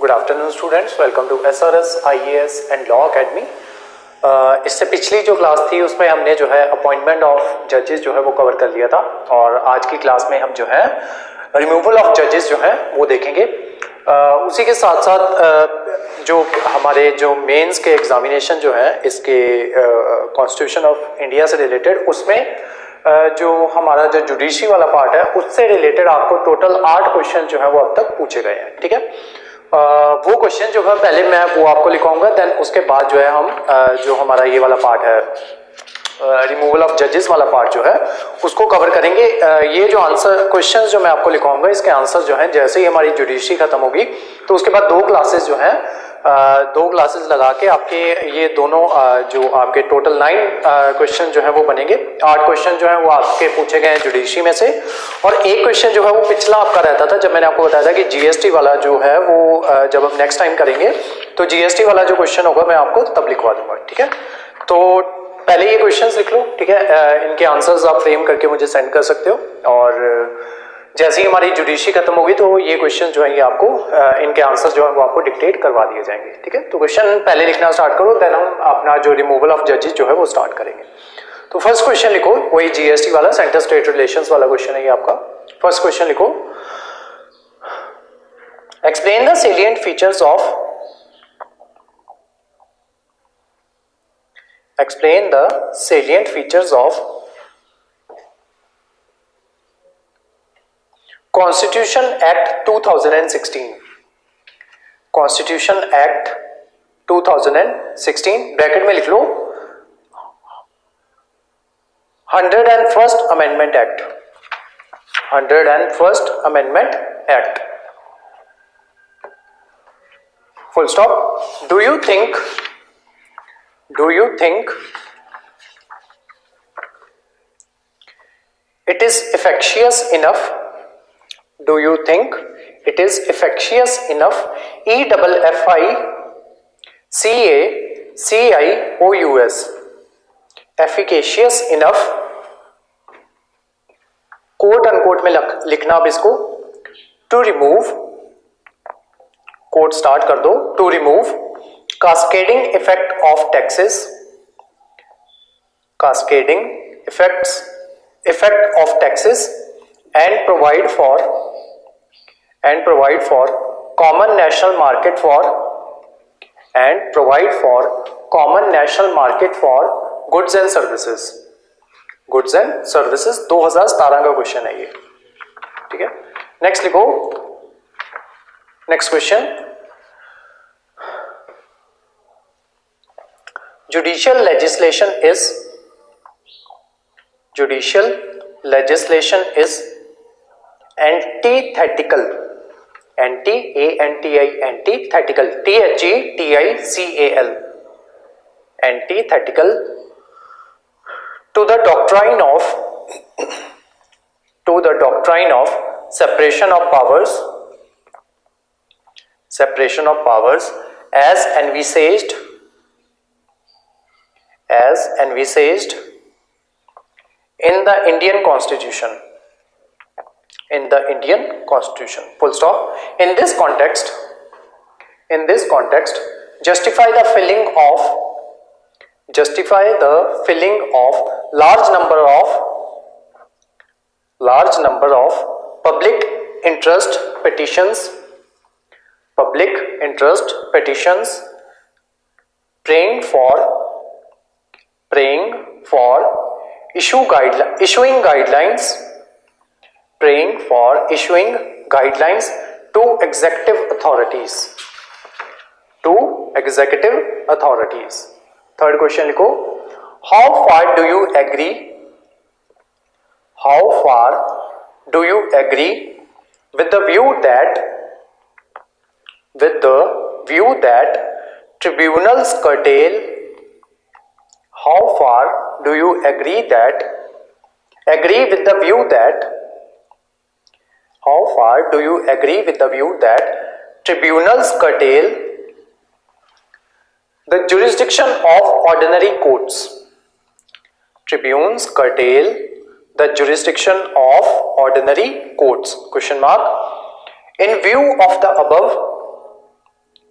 Good afternoon students, welcome to SRS IAS and law academy. इससे पिछली जो class थी उसमें हमने जो है अपॉइंटमेंट ऑफ जजेस जो है वो कवर कर लिया था, और आज की क्लास में हम जो है रिमूवल ऑफ जजेस जो है वो देखेंगे। उसी के साथ साथ जो हमारे जो मेंस के एग्जामिनेशन जो है इसके कॉन्स्टिट्यूशन ऑफ इंडिया से रिलेटेड, उसमें जो हमारा जो जुडिशरी वाला पार्ट है उससे रिलेटेड आपको टोटल 8 क्वेश्चन जो है वो अब तक पूछे गए हैं। ठीक है, वो क्वेश्चन जो है पहले मैं वो आपको लिखाऊंगा, देन उसके बाद जो है हम जो हमारा ये वाला पार्ट है रिमूवल ऑफ जजेस वाला पार्ट जो है उसको कवर करेंगे। ये जो आंसर क्वेश्चंस जो मैं आपको लिखाऊंगा इसके आंसर जो है जैसे ही हमारी जुडिशरी खत्म होगी तो उसके बाद 2 क्लासेस जो है 2 क्लासेस लगा के आपके ये दोनों जो आपके टोटल 9 क्वेश्चन जो है वो बनेंगे। 8 क्वेश्चन जो है वो आपके पूछे गए हैं जुडिशरी में से, और एक क्वेश्चन जो है वो पिछला आपका रहता था जब मैंने आपको बताया था कि जीएसटी वाला जो है वो जब हम नेक्स्ट टाइम करेंगे तो जीएसटी वाला जो क्वेश्चन होगा मैं आपको तब लिखवा दूंगा। ठीक है, तो पहले ये क्वेश्चन लिख लो। ठीक है, इनके आंसर्स आप फ्रेम करके मुझे सेंड कर सकते हो, और जैसे ही हमारी जुडिशरी खत्म होगी तो ये क्वेश्चन जो है ये आपको इनके आंसर जो है वो आपको डिक्टेट करवा दिए जाएंगे। ठीक है, तो क्वेश्चन पहले लिखना स्टार्ट करो, देन हम अपना जो रिमूवल ऑफ जजेस जो है वो स्टार्ट करेंगे। तो फर्स्ट क्वेश्चन लिखो, वही जीएसटी वाला सेंटर स्टेट रिलेशंस वाला क्वेश्चन है ये आपका। फर्स्ट क्वेश्चन लिखो, explain the salient features of explain the salient features of Constitution Act 2016। Constitution Act 2016 bracket में लिख लो 101st Amendment Act। 101st Amendment Act, full stop। Do you think it is efficacious enough? Do you think it is efficacious enough? EFFICACIOUS, efficacious enough, quote unquote में लिखना अब इसको। To remove, coat start कर दो, to remove cascading effect of taxes, cascading effect of taxes, and provide for common national market for goods and services। 2017 का question है ये। ठीक है, नेक्स्ट लिखो, next question, Judicial legislation is antithetical, antithetical, THETICAL, antithetical to the doctrine of separation of powers as envisaged in the Indian Constitution, full stop। In this context justify the filling of large number of public interest petitions praying for issuing guidelines to executive authorities। Third question लिखो, how far do you agree with the view that tribunals curtail the jurisdiction of ordinary courts? Tribunes curtail the jurisdiction of ordinary courts? Question mark. In view of the above,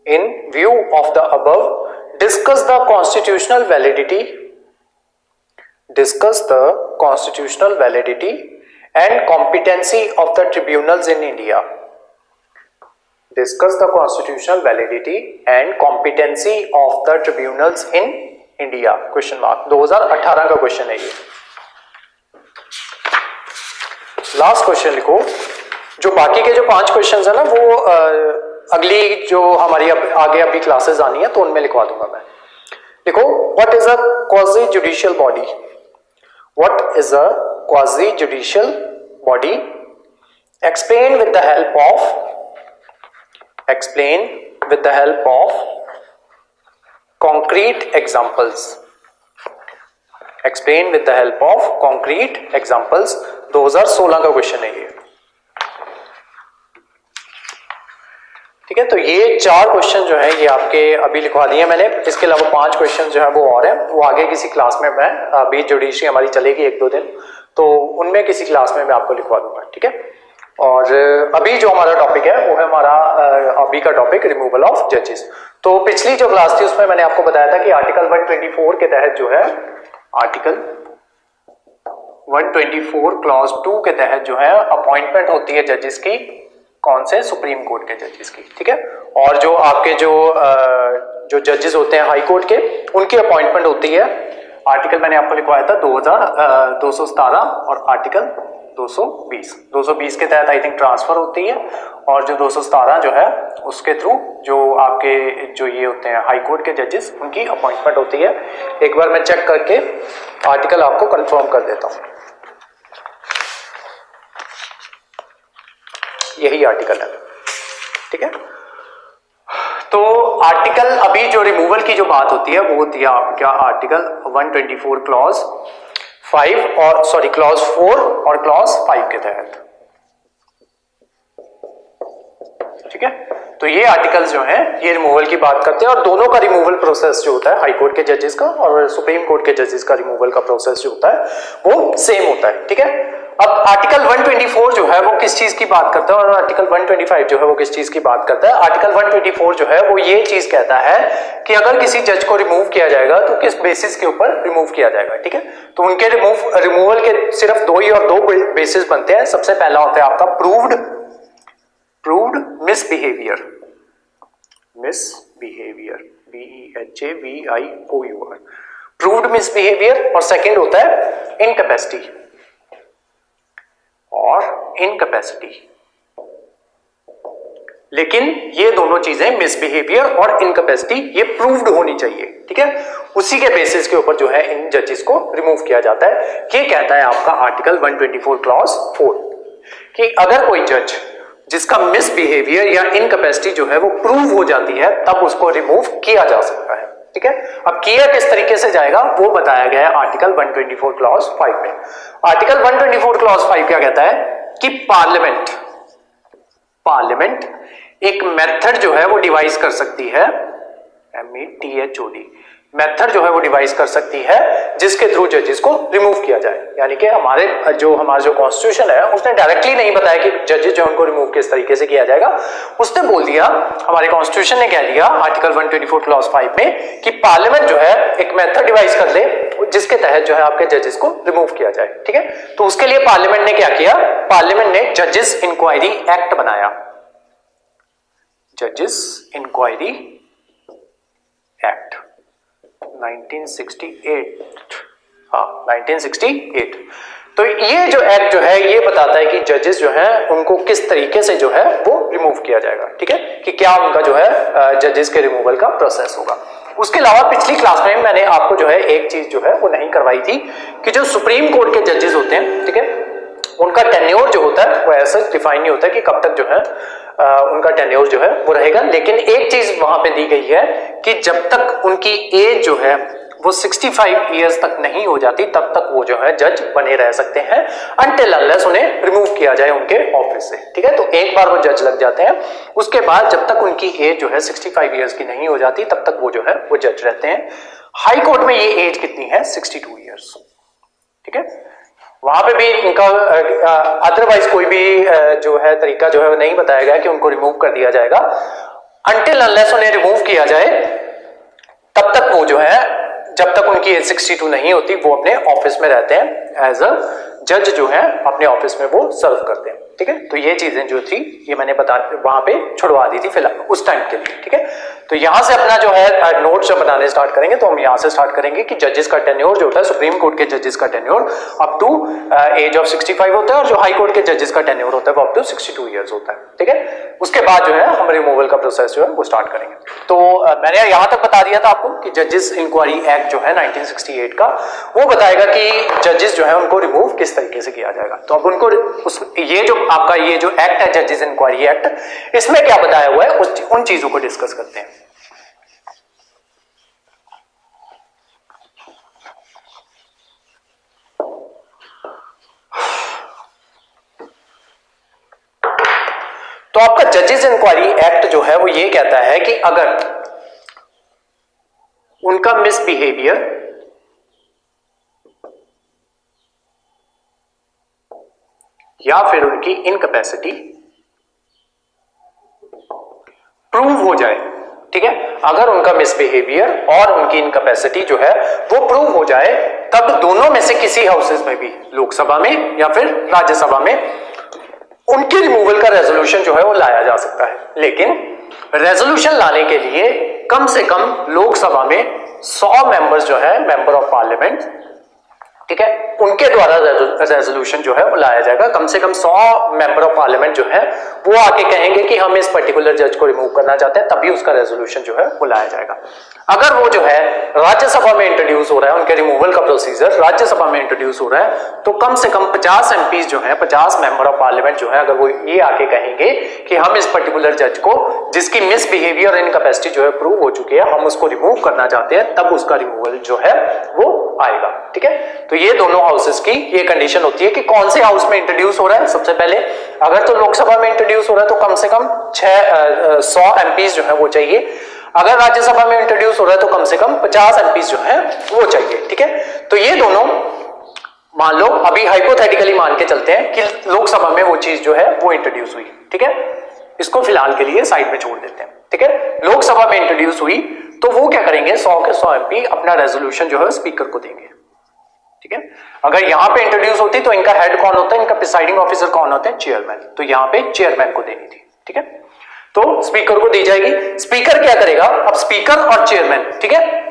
In view of the above, discuss the constitutional validity and competency of the tribunals in India. Discuss the constitutional validity and competency of the tribunals in India. Question mark 2018 का question है ये. Last question लिखो. जो बाकी के जो 5 questions है ना वो अगली जो हमारी आगे अभी क्लासेस आनी है तो उनमें लिखवा दूंगा मैं. देखो, what is a quasi judicial body? What is a quasi judicial body? Explain with the help of concrete examples. Explain with the help of concrete examples. 2016 का क्वेश्चन है ये. ठीक है, तो ये 4 क्वेश्चन जो है ये आपके अभी लिखवा दिए मैंने. इसके अलावा 5 क्वेश्चन जो है वो और हैं, वो आगे किसी क्लास में मैं, अभी जुडिशरी हमारी चलेगी 1-2 दिन, तो उनमें किसी क्लास में मैं आपको लिखवा दूंगा. ठीक है, और अभी जो हमारा टॉपिक है वो है हमारा अभी का टॉपिक रिमूवल ऑफ जजेस. तो पिछली जो क्लास थी उसमें मैंने आपको बताया था कि आर्टिकल 124 के तहत जो है, आर्टिकल 124 क्लॉज 2 के तहत जो है अपॉइंटमेंट होती है जजेस की. कौन से? सुप्रीम कोर्ट के जजेस की. ठीक है, और जो आपके जो जजेस होते हैं हाई कोर्ट के, उनकी अपॉइंटमेंट होती है. आर्टिकल मैंने आपको लिखवाया था 217 और आर्टिकल 220 के तहत आई थिंक ट्रांसफर होती है, और जो 217 जो है उसके थ्रू जो आपके जो ये होते हैं हाई कोर्ट के जजेस, उनकी अपॉइंटमेंट होती है. एक बार मैं चेक करके आर्टिकल आपको कंफर्म कर देता हूं. यही आर्टिकल है. ठीक है, तो आर्टिकल अभी जो रिमूवल की जो बात होती है वो होती है आपका आर्टिकल 124 क्लॉज 5 और सॉरी क्लॉज 4 और क्लॉज 5 के तहत. ठीक है, तो ये आर्टिकल्स जो हैं ये रिमूवल की बात करते हैं, और दोनों का रिमूवल प्रोसेस जो होता है, हाई कोर्ट के जजेस का और सुप्रीम कोर्ट के जजेस का रिमूवल का प्रोसेस जो होता है वो सेम होता है. ठीक है, अब आर्टिकल 124 जो है वो किस चीज की बात करता है और आर्टिकल 125 जो है वो किस चीज की बात करता है? आर्टिकल 124 जो है वो ये चीज कहता है कि अगर किसी जज को रिमूव किया जाएगा तो किस बेसिस के ऊपर रिमूव किया जाएगा. ठीक है, तो उनके रिमूवल के सिर्फ 2 बेसिस बनते हैं. सबसे पहला होता है आपका proved misbehaviour, BEHAVIOUR, proved misbehaviour, और सेकंड होता है इनकैपेसिटी. लेकिन ये दोनों चीजें मिसबिहेवियर और इनकैपेसिटी ये प्रूव्ड होनी चाहिए. ठीक है, उसी के बेसिस के ऊपर जो है इन जजेस को रिमूव किया जाता है. ये कहता है आपका आर्टिकल 124 क्लॉज 4 कि अगर कोई जज जिसका मिसबिहेवियर या इनकैपेसिटी जो है वो प्रूव हो जाती है तब उसको रिमूव किया जा सकता है. ठीक है, अब किया किस तरीके से जाएगा वो बताया गया है आर्टिकल 124 क्लॉज 5 में. आर्टिकल 124 क्लॉज 5 क्या कहता है कि पार्लियामेंट एक मेथड जो है वो डिवाइस कर सकती है, METHOD, मेथड जो है वो डिवाइस कर सकती है जिसके थ्रू जजेस को रिमूव किया जाए. यानी कि हमारा जो कॉन्स्टिट्यूशन है उसने डायरेक्टली नहीं बताया कि जजेस जो उनको रिमूव किस तरीके से किया जाएगा. उसने बोल दिया, हमारे कॉन्स्टिट्यूशन ने कह दिया आर्टिकल 124 क्लॉज 5 में कि पार्लियामेंट जो है एक मेथड डिवाइस कर ले जिसके तहत जो है आपके जजेस को रिमूव किया जाए. ठीक है, तो उसके लिए पार्लियामेंट ने क्या किया? पार्लियामेंट ने जजेस इंक्वायरी एक्ट बनाया. जजेस इंक्वायरी एक्ट 1968. तो ये जो एक्ट जो है ये बताता है कि जजेस जो हैं उनको किस तरीके से जो है वो रिमूव किया जाएगा. ठीक है, कि क्या उनका जो है जजेस के रिमूवल का प्रोसेस होगा. उसके अलावा पिछली क्लास में मैंने आपको जो है एक चीज जो है वो नहीं करवाई थी कि जो सुप्रीम कोर्ट के जजेस होते हैं, ठीक है, उनका टेन्योर जो होता है वो ऐसा डिफाइन नहीं होता कि कब तक जो है उनका टेन्योर जो है वो रहेगा. लेकिन एक चीज वहां पे दी गई है कि जब तक उनकी एज जो है वो 65 इयर्स तक नहीं हो जाती तब तक वो जो है जज बने रह सकते हैं अनटिल अनलेस उन्हें रिमूव किया जाए उनके ऑफिस से. ठीक है, तो एक बार वो जज लग जाते हैं, उसके बाद जब तक उनकी एज जो है 65 इयर्स की नहीं हो जाती तब तक वो जो है वो जज रहते हैं. हाई कोर्ट में ये एज कितनी है? 62 इयर्स. ठीक है, वहां पे भी इनका अदरवाइज कोई भी जो है तरीका जो है नहीं बताया गया कि उनको रिमूव कर दिया जाएगा. अनटिल अनलेस उन्हें रिमूव किया जाए तब तक वो जो है, जब तक उनकी एज 62 नहीं होती, वो अपने ऑफिस में रहते हैं, एज अ जज जो है अपने ऑफिस में वो सर्व करते हैं। ठीक है, तो ये चीजें जो थी ये मैंने वहां पे छुड़वा दी थी फिलहाल उस टाइम के लिए। ठीक है, तो यहां से अपना जो है नोट्स जब बनाने स्टार्ट करेंगे तो हम यहां से स्टार्ट करेंगे कि जजेस का टेन्योर जो होता है, सुप्रीम कोर्ट के जजेस का tenure up to age of 65 होता है, और जो हाई कोर्ट के जजेस का टेन्योर होता है वो अप टू 62 ईयर्स होता है। ठीक है, उसके बाद जो है हम रिमूवल का प्रोसेस जो है वो स्टार्ट करेंगे। तो मैंने यहां तक बता दिया था आपको कि जजेस इंक्वायरी एक्ट जो है 1968 का, वो बताएगा कि जजेस जो है उनको रिमूव किस तरीके से किया जाएगा। तो अब उनको ये जो आपका ये जो एक्ट है जजेस इंक्वायरी एक्ट, इसमें क्या बताया हुआ है उन चीजों को डिस्कस करते हैं। तो आपका जजेस इंक्वायरी एक्ट जो है वो ये कहता है कि अगर उनका मिसबिहेवियर या फिर उनकी इनकैपेसिटी प्रूव हो जाए, ठीक है, अगर उनका मिसबिहेवियर और उनकी इनकैपेसिटी जो है वो प्रूव हो जाए, तब दोनों में से किसी हाउसेस में भी, लोकसभा में या फिर राज्यसभा में, उनके रिमूवल का रेजोल्यूशन जो है वो लाया जा सकता है। लेकिन रेजोल्यूशन लाने के लिए कम से कम लोकसभा में 100 मेंबर्स जो है, मेंबर ऑफ पार्लियामेंट, ठीक है, उनके द्वारा रेजोल्यूशन जो है वो लाया जाएगा। कम से कम 100 मेंबर ऑफ पार्लियामेंट जो है वो आके कहेंगे कि हम इस पर्टिकुलर जज को रिमूव करना चाहते हैं, तभी उसका रेजोल्यूशन जो है वो लाया जाएगा। अगर वो जो है राज्यसभा में इंट्रोड्यूस हो रहा है, उनके रिमूवल का प्रोसीजर राज्यसभा में इंट्रोड्यूस हो रहा है, तो कम से कम 50 एमपीज जो है, 50 मेंबर ऑफ पार्लियामेंट जो है, अगर वो ये आके कहेंगे कि हम इस पर्टिकुलर जज को, जिसकी मिसबिहेवियर और इनकैपेसिटी जो है प्रूव हो चुकी है, हम उसको रिमूव करना चाहते हैं, तब उसका रिमूवल जो है वो आएगा। ठीक है, तो ये दोनों हाउसेस की ये कंडीशन होती है कि कौन से हाउस में इंट्रोड्यूस हो रहा है। सबसे पहले अगर तो लोकसभा में इंट्रोड्यूस हो रहा है तो कम से कम 100 एमपीज जो है वो चाहिए। अगर राज्यसभा में इंट्रोड्यूस हो रहा है तो कम से कम 50 एमपीज जो है वो चाहिए। ठीक है, तो ये दोनों, मान लो अभी हाइपोथेटिकली मान के चलते हैं कि लोकसभा में वो चीज जो है वो इंट्रोड्यूस हुई। ठीक है, इसको फिलहाल के लिए साइड में छोड़ देते हैं। ठीक है, लोकसभा में इंट्रोड्यूस हुई तो वो क्या करेंगे, 100 के 100 एमपी अपना रेजोल्यूशन जो है स्पीकर को देंगे। ठीक है, अगर यहां पे इंट्रोड्यूस होती तो इनका हेड कौन होता है, इनका प्रिसाइडिंग ऑफिसर कौन होता है, चेयरमैन। तो यहां पे चेयरमैन को देनी थी। ठीक है, तो स्पीकर को दी जाएगी। स्पीकर क्या करेगा, अब स्पीकर और चेयरमैन, ठीक है,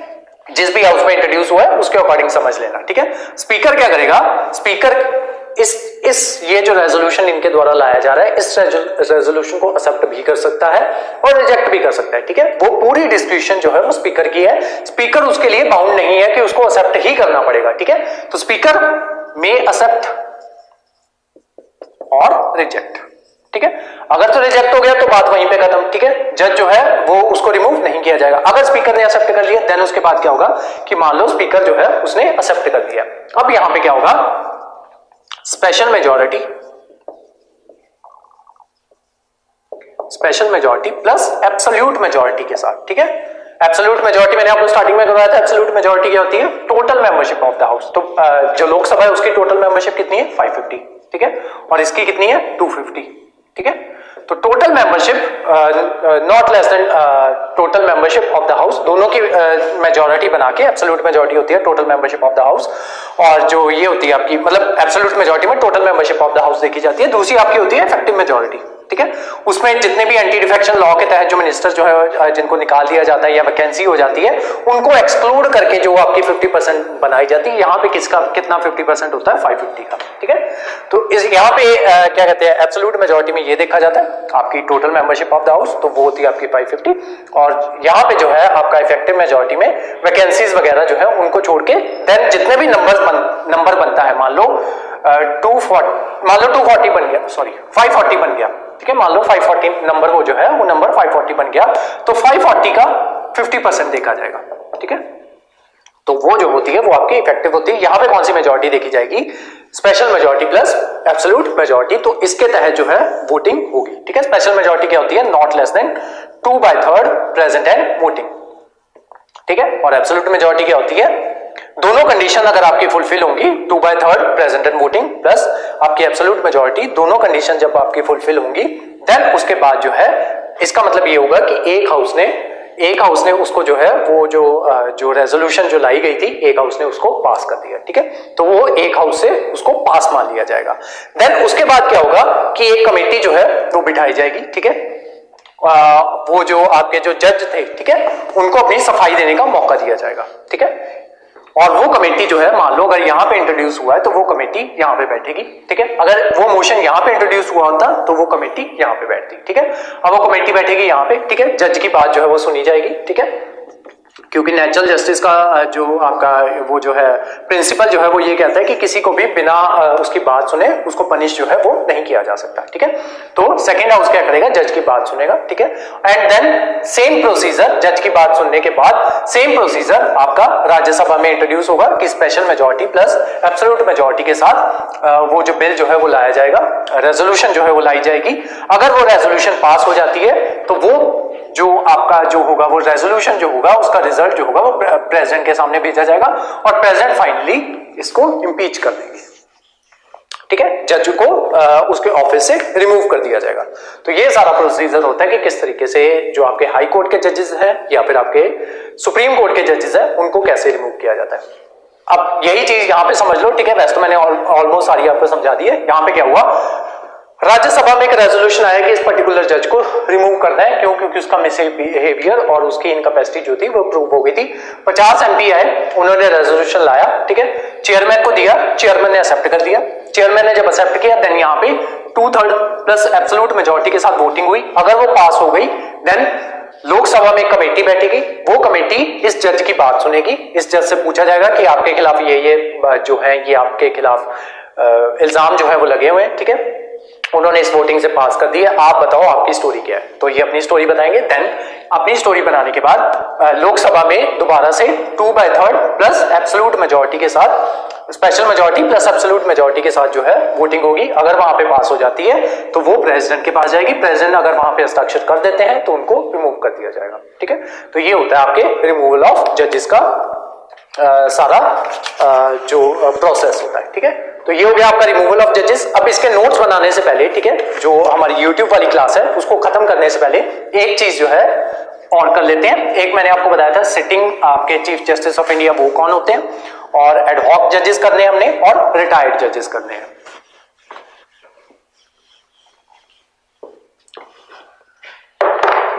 जिस भी हाउस में इंट्रोड्यूस हुआ है उसके अकॉर्डिंग समझ लेना। ठीक है, स्पीकर क्या करेगा, स्पीकर इस ये जो रेजोल्यूशन इनके द्वारा लाया जा रहा है, इस रेजोल्यूशन को एक्सेप्ट भी कर सकता है और रिजेक्ट भी कर सकता है। ठीक है, वो पूरी डिस्क्रिप्शन जो है वो स्पीकर की है। स्पीकर उसके लिए बाउंड नहीं है कि उसको एक्सेप्ट ही करना पड़ेगा। ठीक है, तो स्पीकर में एक्सेप्ट और रिजेक्ट। ठीक है, अगर तो रिजेक्ट हो गया तो बात वहीं पे खत्म। ठीक है, जज जो है वो उसको रिमूव नहीं किया जाएगा। अगर स्पीकर ने एक्सेप्ट कर लिया देन उसके बाद क्या होगा कि मान लो स्पीकर जो है उसने एक्सेप्ट कर लिया। अब यहां पे क्या होगा, special majority plus absolute majority के साथ। ठीक है, एब्सोल्यूट मेजॉरिटी मैंने आपको स्टार्टिंग में करवाया था। एब्सोल्यूट मेजॉरिटी क्या होती है, total membership of the house. तो जो लोकसभा है उसकी टोटल मेंबरशिप कितनी है, 550। ठीक है, और इसकी कितनी है, 250। ठीक है, तो total membership not less than total membership of the house, दोनों की मेजॉरिटी बना के एब्सोल्यूट मेजॉरिटी होती है total membership of the house, और जो ये होती है आपकी, मतलब एब्सोल्यूट मेजॉरिटी में total membership of the house देखी जाती है। दूसरी आपकी होती है इफेक्टिव मेजॉरिटी। ठीक है, उसमें जितने भी एंटी डिफेक्शन लॉ के तहत जो मिनिस्टर जो है जिनको निकाल दिया जाता है या वैकेंसी हो जाती है, उनको एक्सक्लूड करके जो आपकी 50% बनाई जाती है। यहाँ पे किसका कितना 50% होता है, 550 का। ठीक है, तो इस यहाँ पे क्या कहते हैं, एब्सोल्यूट मेजॉरिटी में ये देखा जाता है आपकी total membership of the house, तो वो होती है आपकी 550। और यहाँ पे जो है आपका इफेक्टिव मेजॉरिटी में वैकेंसीज वगैरह जो है उनको छोड़ के देन जितने भी नंबर बनता है, मान लो 240 बन गया, सॉरी 540 बन गया। ठीक है, मान लो 540 नंबर वो जो है वो नंबर 540 बन गया, तो 540 का 50% देखा जाएगा। ठीक है, तो वो जो होती है वो आपकी इफेक्टिव होती है। यहां पे कौन सी मेजॉरिटी देखी जाएगी, special majority plus absolute majority. तो इसके तहत जो है वोटिंग होगी। ठीक है, स्पेशल मेजॉरिटी क्या होती है, not less than 2/3 present and voting. ठीक है, और एब्सोल्यूट मेजॉरिटी क्या होती है, दोनों कंडीशन अगर आपकी फुलफिल होंगी, 2/3 प्रेजेंट एंड वोटिंग प्लस आपकी एब्सोल्यूट मेजॉरिटी, दोनों कंडीशन जब आपकी फुलफिल होंगी देन उसके बाद जो है इसका मतलब ये होगा कि एक हाउस ने उसको जो है वो जो रेजोल्यूशन जो लाई गई थी एक हाउस ने उसको पास कर दिया, ठीक है, तो वो एक हाउस से उसको पास मान लिया जाएगा। देन उसके बाद क्या होगा कि एक कमेटी जो है वो बिठाई जाएगी, ठीक है, वो जो आपके जो जज थे, ठीक है, उनको अपनी सफाई देने का मौका दिया जाएगा, ठीक है, और वो कमेटी जो है मान लो अगर यहां पे इंट्रोड्यूस हुआ है तो वो कमेटी यहां पे बैठेगी, ठीक है, अगर वो मोशन यहां पे इंट्रोड्यूस हुआ होता तो वो कमेटी यहां पे बैठती, ठीक है, अब वो कमेटी बैठेगी यहां पे, ठीक है, जज की बात जो है वो सुनी जाएगी, ठीक है, क्योंकि नेचुरल जस्टिस का जो आपका वो जो है प्रिंसिपल जो है वो ये कहता है कि किसी को भी बिना उसकी बात सुने उसको पनिश जो है वो नहीं किया जा सकता, ठीक है, तो सेकंड हाउस क्या करेगा, जज की बात सुनेगा, ठीक है, एंड देन सेम प्रोसीजर, जज की बात सुनने के बाद सेम प्रोसीजर आपका राज्यसभा में इंट्रोड्यूस होगा कि special majority plus absolute majority के साथ वो जो बिल जो है वो लाया जाएगा, रेजोल्यूशन जो है वो लाई जाएगी। अगर वो रेजोल्यूशन पास हो जाती है तो वो जो आपका जो होगा वो रेजोल्यूशन जो होगा उसका रिजल्ट जो होगा वो प्रेसिडेंट के सामने भेजा जाएगा और प्रेसिडेंट फाइनली इसको इंपीच कर देंगे, ठीक है, जज को उसके ऑफिस से रिमूव कर दिया जाएगा। तो ये सारा प्रोसीजर होता है कि किस तरीके से जो आपके हाई कोर्ट के जजेस हैं या फिर आपके सुप्रीम कोर्ट के जजेस हैं उनको कैसे रिमूव किया जाता है। अब यही चीज यहां पे समझ लो, ठीक है, वैसे तो मैंने ऑलमोस्ट सारी आपको समझा दी है। यहां पे क्या हुआ, राज्यसभा में एक रेजोल्यूशन आया कि इस पर्टिकुलर जज को रिमूव करना है, क्यों, क्योंकि उसका मिसबिहेवियर और उसकी इनकैपेसिटी जो थी वो प्रूव हो गई थी। 50 एमपी आए, उन्होंने रेजोल्यूशन लाया, ठीक है, चेयरमैन को दिया, चेयरमैन ने एक्सेप्ट कर दिया, चेयरमैन ने जब एक्सेप्ट किया देन यहाँ पे 2/3 प्लस एब्सोल्यूट मेजॉरिटी के साथ वोटिंग हुई। अगर वो पास हो गई देन लोकसभा में कमेटी बैठेगी, वो कमेटी इस जज की बात सुनेगी, इस जज से पूछा जाएगा कि आपके खिलाफ ये जो है ये आपके खिलाफ इल्जाम जो है वो लगे हुए हैं, ठीक है, उन्होंने इस वोटिंग से पास कर दी है, आप बताओ आपकी स्टोरी क्या है। तो ये अपनी स्टोरी बताएंगे, देन अपनी स्टोरी बनाने के बाद लोकसभा में दोबारा से 2/3 प्लस एब्सोल्यूट मेजॉरिटी के साथ, special majority plus absolute majority के साथ जो है वोटिंग होगी। अगर वहां पे पास हो जाती है तो वो प्रेसिडेंट के पास जाएगी, प्रेसिडेंट अगर वहां पे हस्ताक्षर कर देते हैं तो उनको रिमूव कर दिया जाएगा, ठीक है। तो ये होता है आपके रिमूवल ऑफ जजेस का सारा जो प्रोसेस होता है, ठीक है। तो ये हो गया आपका रिमूवल ऑफ जजेस। अब इसके नोट्स बनाने से पहले, ठीक है, जो हमारी YouTube वाली क्लास है उसको खत्म करने से पहले एक चीज जो है और कर लेते हैं। एक मैंने आपको बताया था सिटिंग आपके चीफ जस्टिस ऑफ इंडिया वो कौन होते हैं, और एडहॉक जजेस करने हैं हमने और रिटायर्ड जजेस करने हैं।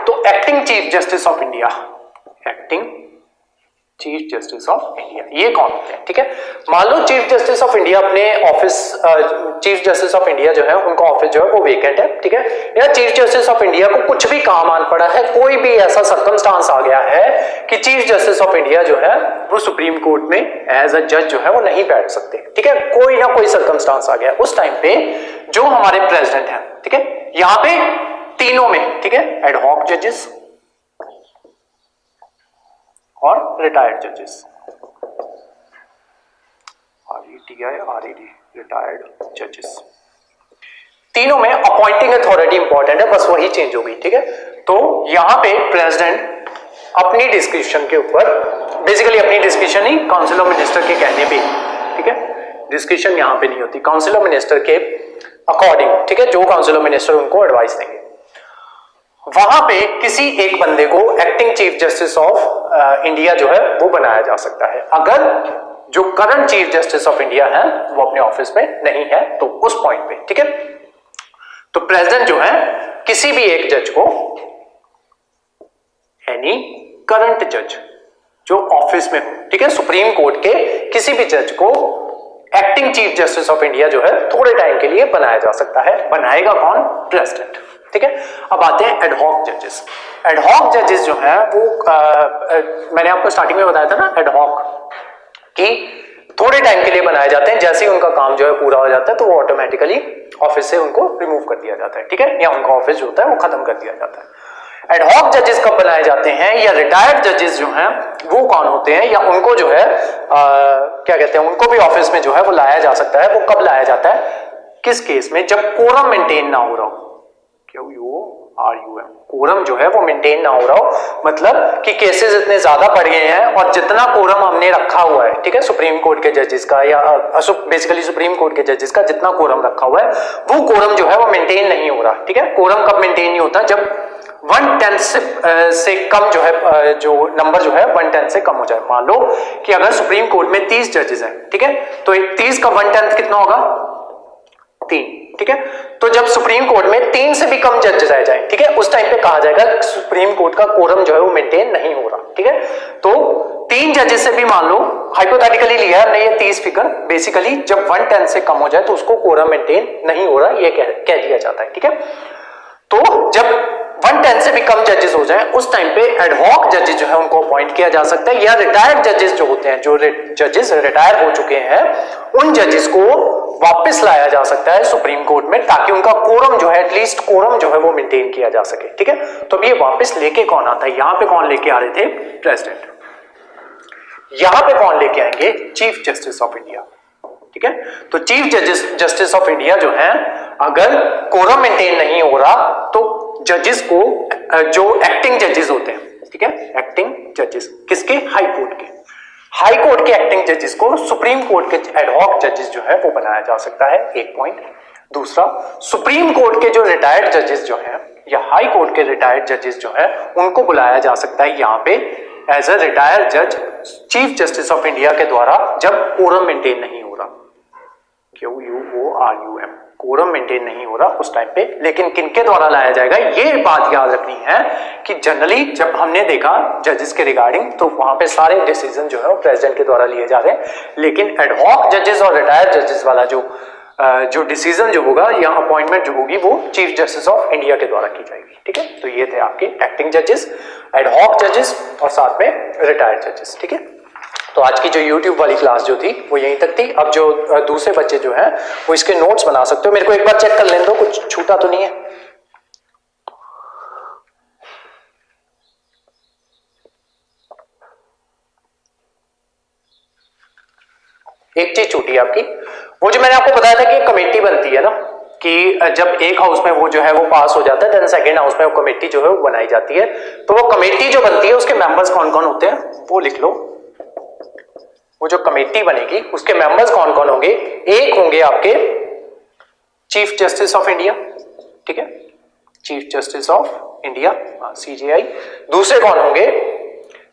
तो acting chief justice of India, acting chief justice of India ये कौन होते हैं, ठीक है। मान लो चीफ जस्टिस ऑफ इंडिया अपने office, chief justice of India जो है उनका ऑफिस जो है वो वेकेंट है, ठीक है, या चीफ जस्टिस ऑफ इंडिया को कुछ भी काम आन पड़ा है, कोई भी ऐसा सर्कमस्टांस आ गया है कि चीफ जस्टिस ऑफ इंडिया जो है वो सुप्रीम कोर्ट में एज अ जज जो है वो नहीं बैठ सकते, ठीक है, कोई ना कोई सर्कमस्टांस आ गया, उस टाइम पे जो हमारे प्रेसिडेंट हैं, ठीक है, यहां पे तीनों में, ठीक है, एडहॉक जजेस और रिटायर्ड जजेस, RETI रिटायर्ड जजेस, तीनों में अपॉइंटिंग अथॉरिटी इंपॉर्टेंट है, बस वही चेंज हो गई, ठीक है। तो यहां पे प्रेसिडेंट अपनी डिस्क्रिप्शन के ऊपर, बेसिकली अपनी description he council of minister के कहने पे, ठीक है, डिस्क्रिप्शन यहां पे नहीं होती, काउंसिल ऑफ मिनिस्टर के अकॉर्डिंग, ठीक है, जो काउंसिल ऑफ मिनिस्टर उनको एडवाइस देंगे, वहां पे किसी एक बंदे को acting chief justice of India जो है वो बनाया जा सकता है, अगर जो current chief justice of India है वो अपने ऑफिस में नहीं है तो उस पॉइंट पे, ठीक है। तो प्रेसिडेंट जो है किसी भी एक जज को, एनी करंट जज जो ऑफिस में हो, ठीक है, सुप्रीम कोर्ट के किसी भी जज को acting chief justice of India जो है थोड़े टाइम के लिए बनाया जा सकता है। बनाएगा कौन? प्रेसिडेंट, ठीक है। अब आते हैं एडहॉक जजेस। एडहॉक जजेस जो है वो मैंने आपको स्टार्टिंग में बताया था ना, एडहॉक कि थोड़े टाइम के लिए बनाए जाते हैं, जैसे ही उनका काम जो है पूरा हो जाता है तो वो ऑटोमेटिकली ऑफिस से उनको रिमूव कर दिया जाता है, ठीक है, या उनका ऑफिस जो होता है वो खत्म कर दिया जाता है। एडहॉक जजेस कब बनाए जाते हैं, या रिटायर्ड जजेस जो हैं वो कौन होते हैं, या उनको जो है क्या कहते हैं, उनको भी ऑफिस में जो है वो लाया जा सकता है। वो कब लाया जाता है, किस केस में? जब कोरम मेंटेन ना हो रहा हो, कोरम जो है वो मेंटेन ना हो रहा हो, मतलब कि केसेस इतने ज्यादा बढ़ गए हैं और जितना कोरम हमने रखा हुआ है, ठीक है, सुप्रीम कोर्ट के जजेस का या बेसिकली सुप्रीम कोर्ट के जजेस का जितना कोरम रखा हुआ है वो कोरम जो है वो मेंटेन नहीं हो रहा, ठीक है। कोरम कब मेंटेन नहीं होता? जब 1/10 से कम जो है जो नंबर जो है 1/10 से कम हो जाए। मान लो कि अगर सुप्रीम कोर्ट में 30 जजेस हैं, ठीक है, तो 30 का 1/10 कितना होगा? 3, ठीक है। तो जब सुप्रीम कोर्ट में 3 से भी कम जजेस आ जाए, ठीक है, उस टाइम पे कहा जाएगा सुप्रीम कोर्ट का कोरम जो है वो मेंटेन नहीं हो रहा, ठीक है। तो 3 जजेस से भी मान लो हाइपोथेटिकली लिया है हमने ये 30 फिगर, बेसिकली जब 1/10 से कम हो जाए तो उसको कोरम मेंटेन नहीं हो रहा, ये कह दिया जाता है, ठीक है। तो जब 1/10 से भी कम जजेस हो जाए उस टाइम पे एडहॉक जजेस जो है उनको अपॉइंट किया जा सकता है, या रिटायर्ड जजेस जो होते हैं, जो जजेस रिटायर हो चुके हैं, उन जजेस को वापस लाया जा सकता है सुप्रीम कोर्ट में, ताकि उनका कोरम जो है, एटलीस्ट कोरम जो है वो मेंटेन किया जा सके, ठीक है। तो अब ये वापस लेके कौन आता है? यहां पे कौन लेके आ रहे थे? प्रेसिडेंट। यहां पे कौन लेके आएंगे? चीफ जस्टिस ऑफ इंडिया, ठीक है। तो चीफ जस्टिस ऑफ इंडिया जो है, अगर कोरम मेंटेन नहीं हो रहा तो जजेस को, जो एक्टिंग जजेस होते हैं, ठीक है, एक्टिंग जजेस किसके? हाई कोर्ट के। हाई कोर्ट के एक्टिंग जजेस को सुप्रीम कोर्ट के एडहॉक जजेस जो है वो बनाया जा सकता है, एक पॉइंट। दूसरा, सुप्रीम कोर्ट के जो रिटायर्ड जजेस जो हैं या हाई कोर्ट के रिटायर्ड जजेस जो है उनको बुलाया जा सकता है यहां पे एज अ रिटायर्ड जज चीफ जस्टिस ऑफ इंडिया के द्वारा, जब कोरम मेंटेन नहीं हो रहा, QUORUM, कोरम मेंटेन नहीं हो रहा उस टाइम पे। लेकिन किनके द्वारा लाया जाएगा, ये बात याद रखनी है कि जनरली जब हमने देखा जजेस के रिगार्डिंग तो वहां पे सारे डिसीजन जो है वो प्रेसिडेंट के द्वारा लिए जा रहे हैं, लेकिन एडहॉक जजेस और रिटायर्ड जजेस वाला जो डिसीजन जो होगा या अपॉइंटमेंट जो होगी वो चीफ जस्टिस ऑफ इंडिया के द्वारा की जाएगी, ठीक है। तो ये थे आपके एक्टिंग जजेस, एडहॉक जजेस और साथ में रिटायर्ड जजेस, ठीक है। तो आज की जो YouTube वाली क्लास जो थी वो यहीं तक थी। अब जो दूसरे बच्चे जो हैं वो इसके नोट्स बना सकते हो, मेरे को एक बार चेक कर लेने दो कुछ छूटा तो नहीं है। एक चीज छूटी है आपकी, वो जो मैंने आपको बताया था कि कमेटी बनती है ना, कि जब एक हाउस में वो जो है वो पास हो जाता है देन सेकंड हाउस में वो कमेटी जो है वो बनाई जाती है। तो वो कमेटी जो बनती है उसके मेंबर्स कौन कौन होते हैं वो लिख लो। वो जो कमेटी बनेगी उसके मेंबर्स कौन कौन होंगे? एक होंगे आपके चीफ जस्टिस ऑफ इंडिया, ठीक है, chief justice of India CJI। दूसरे कौन होंगे?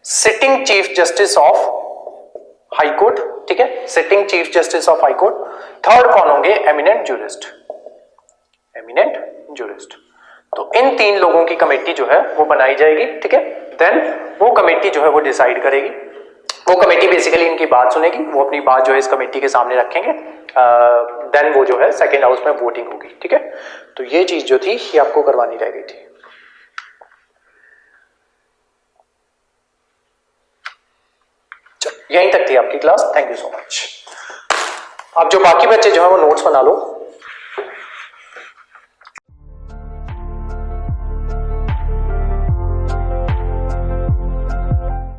Sitting chief justice of high court, ठीक है, sitting chief justice of high court. Third कौन होंगे? Eminent jurist, eminent jurist. तो इन 3 लोगों की कमेटी जो है वो बनाई जाएगी, ठीक है। देन वो कमेटी जो है वो डिसाइड करेगी, वो कमेटी बेसिकली इनकी बात सुनेगी, वो अपनी बात जो है इस कमेटी के सामने रखेंगे, देन वो जो है सेकेंड हाउस में वोटिंग होगी, ठीक है। तो ये चीज जो थी ये आपको करवानी रह गई थी। यहीं तक थी आपकी class, thank you so much. अब जो बाकी बच्चे जो है वो नोट्स बना लो।